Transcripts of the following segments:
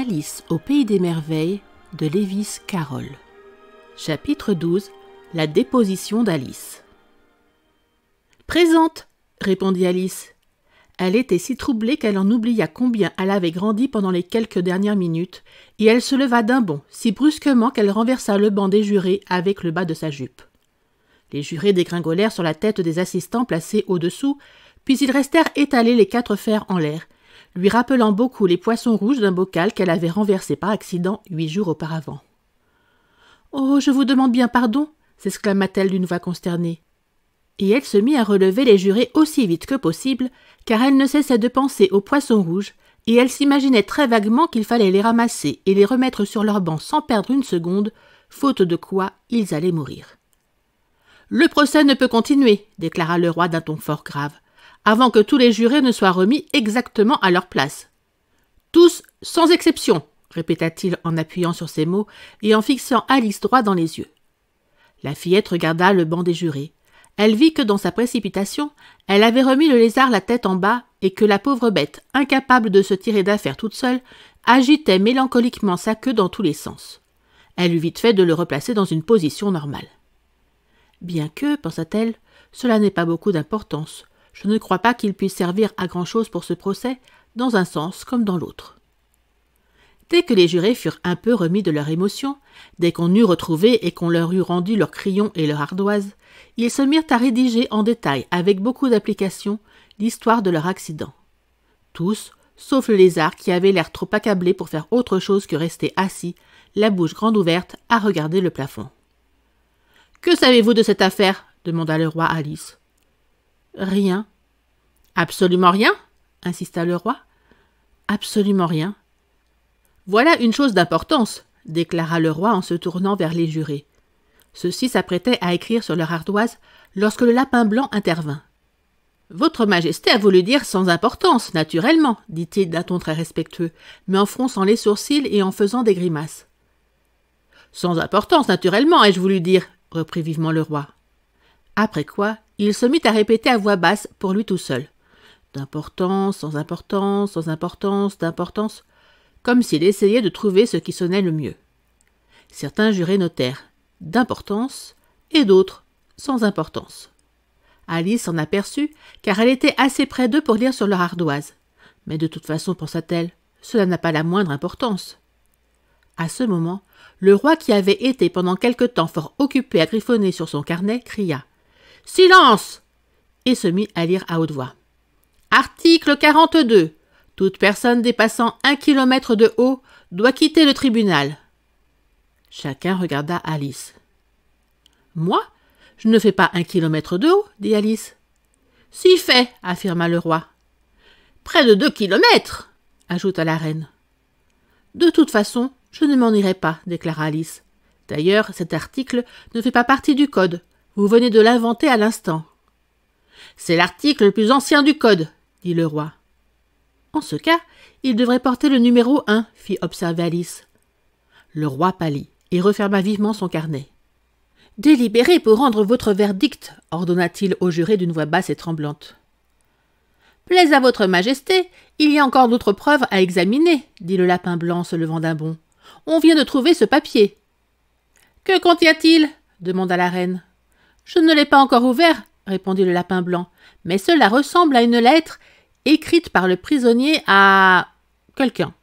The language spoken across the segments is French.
Alice au pays des merveilles de Lewis Carroll. Chapitre 12. La déposition d'Alice. Présente, répondit Alice. Elle était si troublée qu'elle en oublia combien elle avait grandi pendant les quelques dernières minutes, et elle se leva d'un bond, si brusquement qu'elle renversa le banc des jurés avec le bas de sa jupe. Les jurés dégringolèrent sur la tête des assistants placés au-dessous, puis ils restèrent étalés les quatre fers en l'air, lui rappelant beaucoup les poissons rouges d'un bocal qu'elle avait renversé par accident 8 jours auparavant. « Oh, je vous demande bien pardon !» s'exclama-t-elle d'une voix consternée. Et elle se mit à relever les jurés aussi vite que possible, car elle ne cessait de penser aux poissons rouges, et elle s'imaginait très vaguement qu'il fallait les ramasser et les remettre sur leur banc sans perdre une seconde, faute de quoi ils allaient mourir. « Le procès ne peut continuer, déclara le roi d'un ton fort grave, avant que tous les jurés ne soient remis exactement à leur place. Tous, sans exception, répéta-t-il en appuyant sur ces mots et en fixant Alice droit dans les yeux. La fillette regarda le banc des jurés. Elle vit que dans sa précipitation, elle avait remis le lézard la tête en bas et que la pauvre bête, incapable de se tirer d'affaire toute seule, agitait mélancoliquement sa queue dans tous les sens. Elle eut vite fait de le replacer dans une position normale. Bien que, pensa-t-elle, cela n'ait pas beaucoup d'importance. Je ne crois pas qu'il puisse servir à grand-chose pour ce procès, dans un sens comme dans l'autre. Dès que les jurés furent un peu remis de leur émotion, dès qu'on eut retrouvé et qu'on leur eut rendu leurs crayons et leur ardoise, ils se mirent à rédiger en détail, avec beaucoup d'application, l'histoire de leur accident. Tous, sauf le lézard qui avait l'air trop accablé pour faire autre chose que rester assis, la bouche grande ouverte, à regarder le plafond. « Que savez-vous de cette affaire ?» demanda le roi à Alice. « Rien. »« Absolument rien ?» insista le roi. « Absolument rien. »« Voilà une chose d'importance, » déclara le roi en se tournant vers les jurés. Ceux-ci s'apprêtaient à écrire sur leur ardoise lorsque le lapin blanc intervint. « Votre Majesté a voulu dire sans importance, naturellement, » dit-il d'un ton très respectueux, mais en fronçant les sourcils et en faisant des grimaces. « Sans importance, naturellement, ai-je voulu dire, » reprit vivement le roi. Après quoi, il se mit à répéter à voix basse pour lui tout seul. D'importance, sans importance, sans importance, d'importance, comme s'il essayait de trouver ce qui sonnait le mieux. Certains jurés notèrent d'importance et d'autres sans importance. Alice s'en aperçut car elle était assez près d'eux pour lire sur leur ardoise. Mais de toute façon, pensa-t-elle, cela n'a pas la moindre importance. À ce moment, le roi qui avait été pendant quelque temps fort occupé à griffonner sur son carnet cria « Silence !» et se mit à lire à haute voix. Article 42. Toute personne dépassant 1 kilomètre de haut doit quitter le tribunal. Chacun regarda Alice. Moi, je ne fais pas 1 kilomètre de haut, dit Alice. Si fait, affirma le roi. Près de 2 kilomètres, ajouta la reine. De toute façon, je ne m'en irai pas, déclara Alice. D'ailleurs, cet article ne fait pas partie du code. Vous venez de l'inventer à l'instant. C'est l'article le plus ancien du code, dit le roi. En ce cas, il devrait porter le numéro 1, fit observer Alice. Le roi pâlit et referma vivement son carnet. Délibérez pour rendre votre verdict, ordonna-t-il au juré d'une voix basse et tremblante. Plaise à votre majesté, il y a encore d'autres preuves à examiner, dit le lapin blanc se levant d'un bond. On vient de trouver ce papier. Que contient-il demanda la reine. Je ne l'ai pas encore ouvert, répondit le lapin blanc, mais cela ressemble à une lettre écrite par le prisonnier à quelqu'un.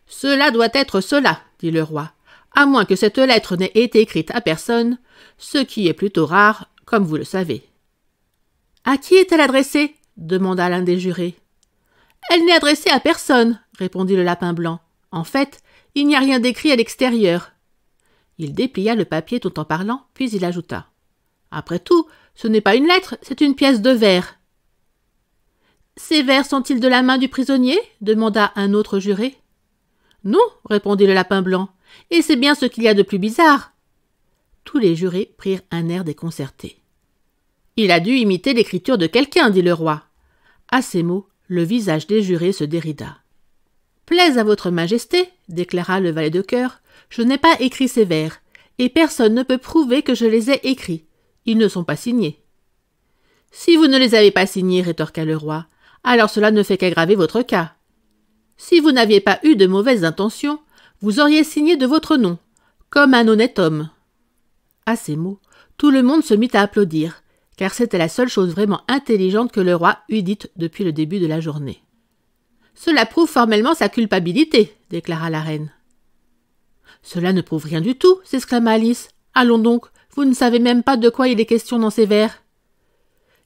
Cela doit être cela, dit le roi, à moins que cette lettre n'ait été écrite à personne, ce qui est plutôt rare, comme vous le savez. À qui est-elle adressée demanda l'un des jurés. Elle n'est adressée à personne, répondit le lapin blanc. En fait, il n'y a rien d'écrit à l'extérieur. Il déplia le papier tout en parlant, puis il ajouta. Après tout, ce n'est pas une lettre, c'est une pièce de verre. Ces verres sont-ils de la main du prisonnier demanda un autre juré. Non, répondit le lapin blanc, et c'est bien ce qu'il y a de plus bizarre. Tous les jurés prirent un air déconcerté. Il a dû imiter l'écriture de quelqu'un, dit le roi. À ces mots, le visage des jurés se dérida. Plaise à votre majesté, déclara le valet de cœur, je n'ai pas écrit ces vers, et personne ne peut prouver que je les ai écrits. Ils ne sont pas signés. Si vous ne les avez pas signés, rétorqua le roi, alors cela ne fait qu'aggraver votre cas. Si vous n'aviez pas eu de mauvaises intentions, vous auriez signé de votre nom, comme un honnête homme. » À ces mots, tout le monde se mit à applaudir, car c'était la seule chose vraiment intelligente que le roi eût dite depuis le début de la journée. « Cela prouve formellement sa culpabilité, » déclara la reine. « Cela ne prouve rien du tout, » s'exclama Alice. « Allons donc, vous ne savez même pas de quoi il est question dans ces vers. »«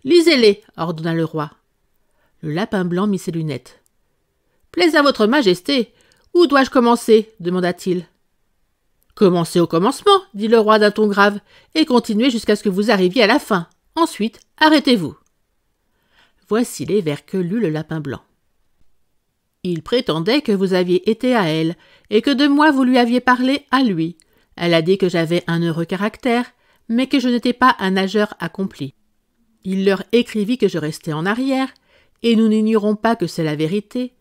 Lisez-les, » ordonna le roi. Le lapin blanc mit ses lunettes. « Plaise à votre majesté, où dois-je commencer » demanda-t-il. « Commencez au commencement, » dit le roi d'un ton grave, « et continuez jusqu'à ce que vous arriviez à la fin. Ensuite, arrêtez-vous. » Voici les vers que lut le lapin blanc. « Il prétendait que vous aviez été à elle, et que de moi vous lui aviez parlé à lui. Elle a dit que j'avais un heureux caractère, mais que je n'étais pas un nageur accompli. Il leur écrivit que je restais en arrière, et nous n'ignorons pas que c'est la vérité.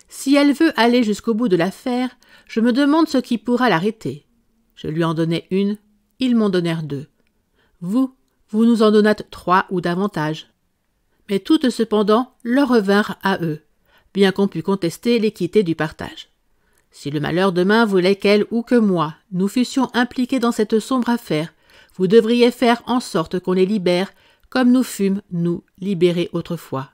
Si elle veut aller jusqu'au bout de l'affaire, je me demande ce qui pourra l'arrêter. Je lui en donnai une, ils m'en donnèrent deux. Vous nous en donnâtes 3 ou davantage. Mais toutes cependant leur revinrent à eux, bien qu'on pût contester l'équité du partage. Si le malheur demain voulait qu'elle ou que moi, nous fussions impliqués dans cette sombre affaire, vous devriez faire en sorte qu'on les libère, comme nous fûmes, nous, libérés autrefois.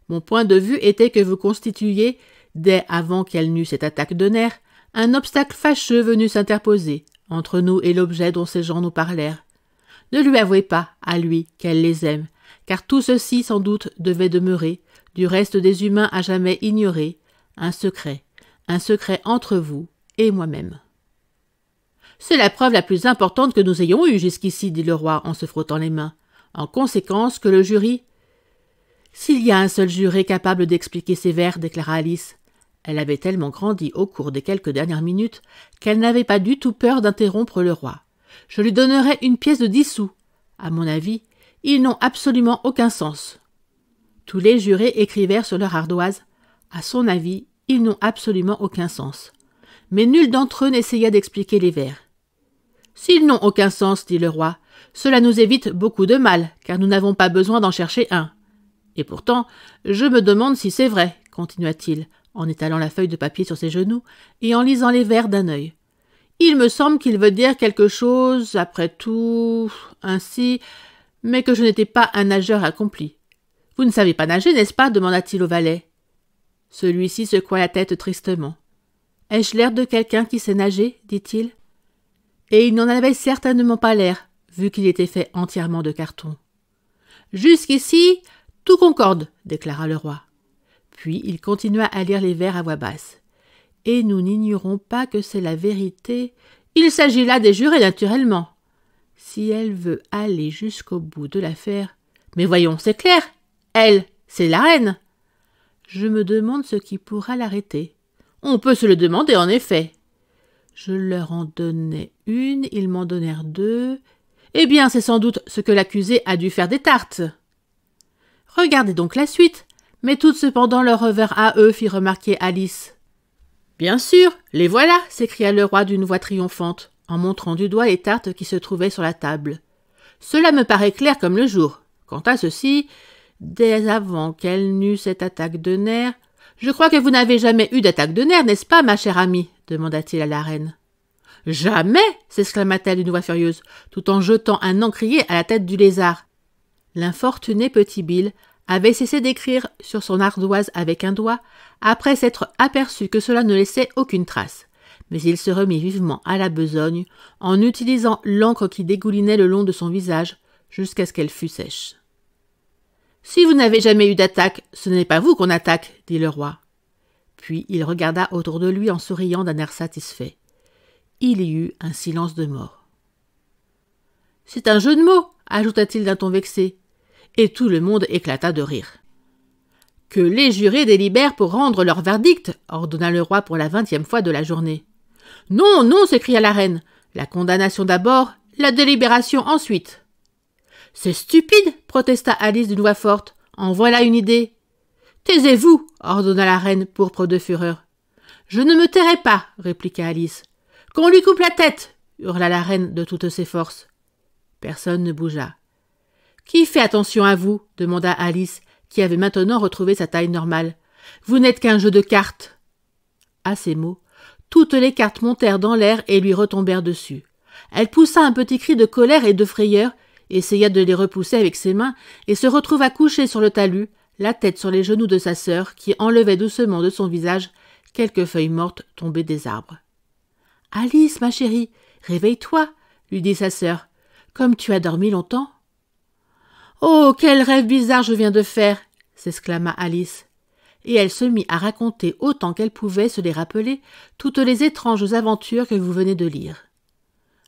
Mon point de vue était que vous constituiez, dès avant qu'elle n'eût cette attaque de nerfs, un obstacle fâcheux venu s'interposer entre nous et l'objet dont ces gens nous parlèrent. Ne lui avouez pas, à lui, qu'elle les aime, car tout ceci, sans doute, devait demeurer, du reste des humains à jamais ignoré, un secret entre vous et moi-même. « C'est la preuve la plus importante que nous ayons eue jusqu'ici, » dit le roi en se frottant les mains. « En conséquence que le jury... » « S'il y a un seul juré capable d'expliquer ces vers, » déclara Alice. Elle avait tellement grandi au cours des quelques dernières minutes qu'elle n'avait pas du tout peur d'interrompre le roi. « Je lui donnerai une pièce de 10 sous. À mon avis, ils n'ont absolument aucun sens. » Tous les jurés écrivèrent sur leur ardoise. À son avis, ils n'ont absolument aucun sens. Mais nul d'entre eux n'essaya d'expliquer les vers. « S'ils n'ont aucun sens, dit le roi, cela nous évite beaucoup de mal, car nous n'avons pas besoin d'en chercher un. Et pourtant, je me demande si c'est vrai, continua-t-il, en étalant la feuille de papier sur ses genoux et en lisant les vers d'un œil. Il me semble qu'il veut dire quelque chose, après tout, ainsi, mais que je n'étais pas un nageur accompli. Vous ne savez pas nager, n'est-ce pas demanda-t-il au valet. Celui-ci secoua la tête tristement. Ai-je l'air de quelqu'un qui sait nager dit-il. Et il n'en avait certainement pas l'air, vu qu'il était fait entièrement de carton. Jusqu'ici, tout concorde, déclara le roi. Puis il continua à lire les vers à voix basse. Et nous n'ignorons pas que c'est la vérité. Il s'agit là des jurés, naturellement. Si elle veut aller jusqu'au bout de l'affaire... Mais voyons, c'est clair. Elle, c'est la reine. Je me demande ce qui pourra l'arrêter. On peut se le demander, en effet. Je leur en donnai une, ils m'en donnèrent 2. Eh bien, c'est sans doute ce que l'accusé a dû faire des tartes. Regardez donc la suite. Mais toutes cependant leur revinrent à eux, fit remarquer Alice. Bien sûr, les voilà, s'écria le roi d'une voix triomphante, en montrant du doigt les tartes qui se trouvaient sur la table. Cela me paraît clair comme le jour. Quant à ceci, dès avant qu'elle n'eût cette attaque de nerfs... Je crois que vous n'avez jamais eu d'attaque de nerfs, n'est-ce pas, ma chère amie demanda-t-il à la reine. Jamais s'exclama-t-elle d'une voix furieuse, tout en jetant un encrier à la tête du lézard. L'infortuné petit Bill avait cessé d'écrire sur son ardoise avec un doigt, après s'être aperçu que cela ne laissait aucune trace. Mais il se remit vivement à la besogne, en utilisant l'encre qui dégoulinait le long de son visage, jusqu'à ce qu'elle fût sèche. « Si vous n'avez jamais eu d'attaque, ce n'est pas vous qu'on attaque, » dit le roi. Puis il regarda autour de lui en souriant d'un air satisfait. Il y eut un silence de mort. « C'est un jeu de mots, » ajouta-t-il d'un ton vexé, et tout le monde éclata de rire. « Que les jurés délibèrent pour rendre leur verdict, » ordonna le roi pour la 20e fois de la journée. « Non, non, s'écria la reine, la condamnation d'abord, la délibération ensuite. »« C'est stupide, » protesta Alice d'une voix forte, « en voilà une idée. »« Taisez-vous, » ordonna la reine pourpre de fureur. « Je ne me tairai pas, » répliqua Alice. « Qu'on lui coupe la tête, » hurla la reine de toutes ses forces. Personne ne bougea. « Qui fait attention à vous ?» demanda Alice, qui avait maintenant retrouvé sa taille normale. « Vous n'êtes qu'un jeu de cartes. » À ces mots, toutes les cartes montèrent dans l'air et lui retombèrent dessus. Elle poussa un petit cri de colère et de frayeur, essaya de les repousser avec ses mains et se retrouva couchée sur le talus, la tête sur les genoux de sa sœur qui enlevait doucement de son visage quelques feuilles mortes tombées des arbres. « Alice, ma chérie, réveille-toi » lui dit sa sœur. « Comme tu as dormi longtemps ?»« Oh, quel rêve bizarre je viens de faire !» s'exclama Alice. Et elle se mit à raconter autant qu'elle pouvait se les rappeler toutes les étranges aventures que vous venez de lire.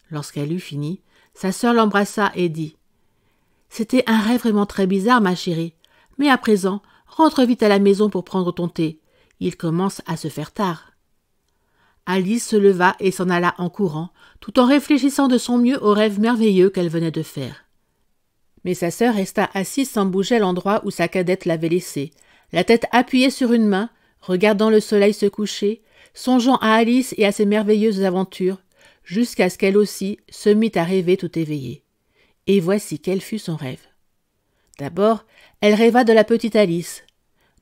Lorsqu'elle eut fini, sa sœur l'embrassa et dit « C'était un rêve vraiment très bizarre, ma chérie. Mais à présent, rentre vite à la maison pour prendre ton thé. Il commence à se faire tard. » Alice se leva et s'en alla en courant, tout en réfléchissant de son mieux au rêve merveilleux qu'elle venait de faire. Mais sa sœur resta assise sans bouger à l'endroit où sa cadette l'avait laissée, la tête appuyée sur une main, regardant le soleil se coucher, songeant à Alice et à ses merveilleuses aventures, jusqu'à ce qu'elle aussi se mit à rêver tout éveillée. Et voici quel fut son rêve. D'abord, elle rêva de la petite Alice.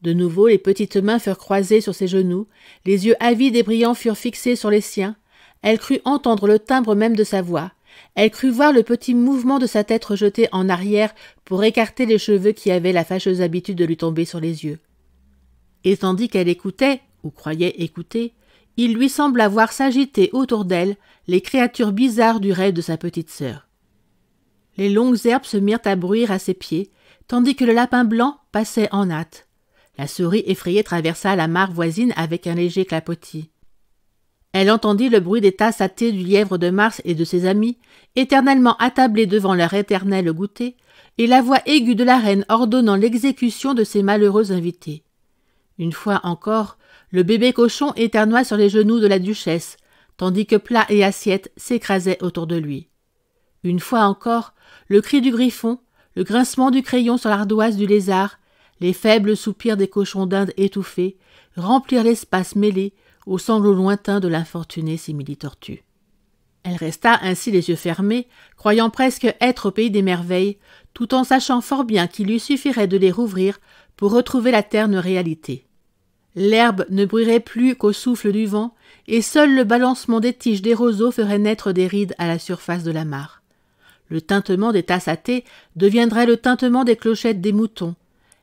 De nouveau, les petites mains furent croisées sur ses genoux, les yeux avides et brillants furent fixés sur les siens. Elle crut entendre le timbre même de sa voix. Elle crut voir le petit mouvement de sa tête rejetée en arrière pour écarter les cheveux qui avaient la fâcheuse habitude de lui tomber sur les yeux. Et tandis qu'elle écoutait, ou croyait écouter, il lui sembla voir s'agiter autour d'elle les créatures bizarres du rêve de sa petite sœur. Les longues herbes se mirent à bruire à ses pieds, tandis que le lapin blanc passait en hâte. La souris effrayée traversa la mare voisine avec un léger clapotis. Elle entendit le bruit des tasses à thé du lièvre de Mars et de ses amis, éternellement attablés devant leur éternel goûter, et la voix aiguë de la reine ordonnant l'exécution de ses malheureux invités. Une fois encore, le bébé cochon éternua sur les genoux de la duchesse, tandis que plats et assiettes s'écrasaient autour de lui. Une fois encore, le cri du griffon, le grincement du crayon sur l'ardoise du lézard, les faibles soupirs des cochons d'Inde étouffés remplirent l'espace mêlé aux sanglots lointains de l'infortunée simili-tortue. Elle resta ainsi les yeux fermés, croyant presque être au pays des merveilles, tout en sachant fort bien qu'il lui suffirait de les rouvrir pour retrouver la terne réalité. L'herbe ne bruirait plus qu'au souffle du vent, et seul le balancement des tiges des roseaux ferait naître des rides à la surface de la mare. Le tintement des tasses à thé deviendrait le tintement des clochettes des moutons.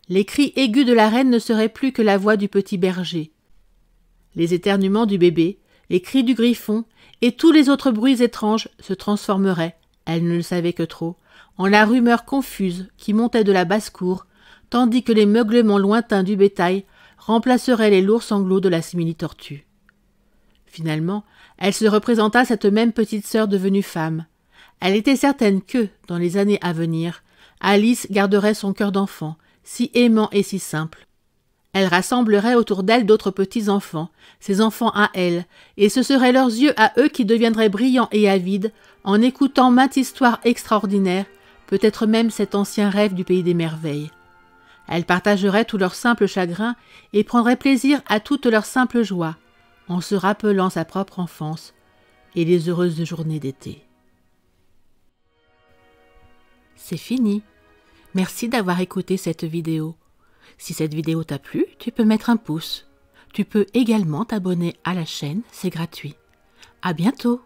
Les cris aigus de la reine ne seraient plus que la voix du petit berger. Les éternuements du bébé, les cris du griffon et tous les autres bruits étranges se transformeraient, elle ne le savait que trop, en la rumeur confuse qui montait de la basse-cour, tandis que les meuglements lointains du bétail remplaceraient les lourds sanglots de la simili-tortue. Finalement, elle se représenta cette même petite sœur devenue femme. Elle était certaine que, dans les années à venir, Alice garderait son cœur d'enfant, si aimant et si simple. Elle rassemblerait autour d'elle d'autres petits-enfants, ses enfants à elle, et ce seraient leurs yeux à eux qui deviendraient brillants et avides en écoutant maintes histoires extraordinaires, peut-être même cet ancien rêve du pays des merveilles. Elle partagerait tout leur simple chagrin et prendrait plaisir à toute leur simple joie, en se rappelant sa propre enfance et les heureuses journées d'été. C'est fini. Merci d'avoir écouté cette vidéo. Si cette vidéo t'a plu, tu peux mettre un pouce. Tu peux également t'abonner à la chaîne, c'est gratuit. À bientôt.